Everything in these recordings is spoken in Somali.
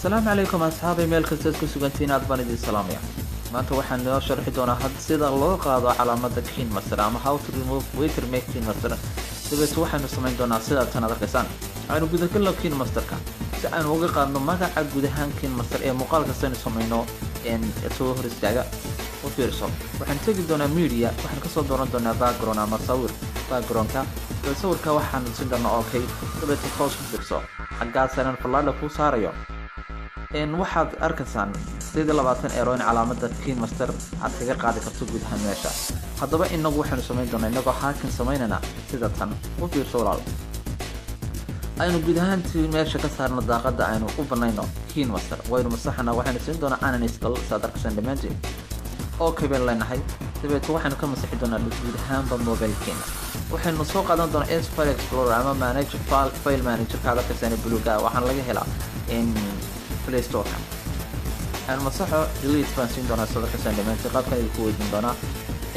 السلام عليكم أصحابي ميل كستاس كسوغانتين أدبان دي سلامية maanta waxaan noo sharxi doonaa had sida loo qaado calaamada Keen Master ama how to remove watermark Keen Master dabeet waxaanu samayn doonaa sida tan arkaysan aanu gudaha galno Keen Master-ka si aan uga qaadno magaca gudahaan Keen Master ee muuqaalka soo samayno soo hor istaaga u fiirso waxaan tagi doonaa media waxaan ka soo dooran doonaa background ama sawir background-ka sawirka waxaan si doonaa okay dabeet hoos u fiirso xaggaasana falaadha ku saarayo waxaad arkaysaan 20 euro in calaamada Keen Master aad kaga qaadi karto gudaha meesha haddaba inagu waxaanu samayn doonaa inagoo haakin samaynana sida tan u fiirso walaal aynu gudahaan meesha ka saarno daaqada aynu u banayno Keen Master waynu masaxana waxaanu siin doonaa aanan install sadarkasan dhamaantiin oo kabeen leenahay dabeet waxaanu ka masaxi doonaa gudahaanba mobilkeena waxaanu soo qaadan doonaa File Explorer ama Manage File Manager kaada kasana buluuga waxaan laga helaa in Play Store أنا مسحه delete فانسين دونا صدق كسان دمان تقاب كان يكون من دونا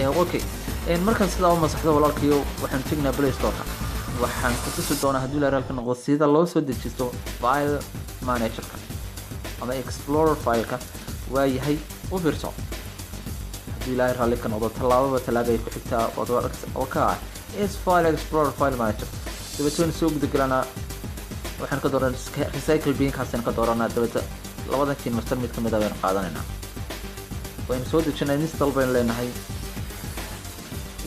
أوكي مركز سلا ومسحه ولا كيو وحن تجنا Play Store وحن كتسو دونا هدول رالك نغوص هذا لو سود جستو File Manager أما Explorer File كا وهي هي وفيرسون هدول رالك نغوص تلاوة وتلاقي كحتة وضوء أوكا File Explorer File Manager تبتون سوق ذكرنا waxaan ka dooran recycle bin kaasina ka dooranaa dabada labada Keen Master mid kamid ah waan qaadanayna waan soo dejinay install baan leenahay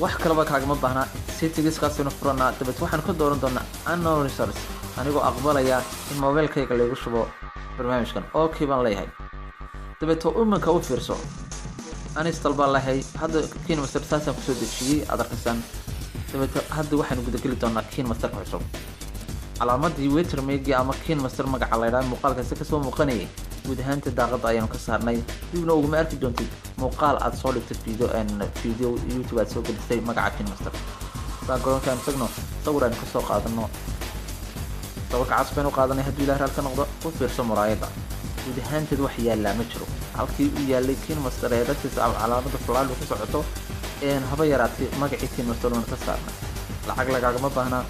wax kale ba kaaga ma baahna settings kaasina furana dabad waxaan ka dooran doonaa unknown resource anigoo aqbalaya in mobilkayga lagu shubo barnaamijkan okay baan leeyahay dabad ummanka u fiirso uninstall baan leeyahay hadda Keen Master saasan ku soo dejiyay adarkasan dabad hadda waxaan gudaha gali doonaa Keen Master cusub calaamadii watermark ama Keen Master magaca la yiraahdo muuqaalka si kasoo muuqanayay gudahaanta daaqada ayaan ka saarnay dibna ugu ma arki doontid muuqaal aad soo dhigtay video YouTube aad soo gudbisay magaca Keen Master background-kan tagno sawiraan ka soo qaadano sawirka casbaan u qaadanay haddii ilaahay halka noqdo u fiirso muraayada gudahaanteed wax yaala ma jiro halkii u yaalay Keen Master ee dadkiisa calaamada flash ku socoto haba yaraatay magaca Keen Master oo ka saarnay lacag lagaaga ma baahna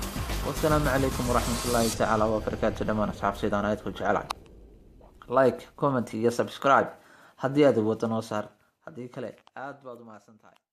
والسلام عليكم ورحمة الله تعالى وبركاته دمان أصحاب سيدانا يدخل جعلك لايك كومنت يا سبسكرايب هدي هذا وطن وصار هدي كله عاد بعد ما سنتهي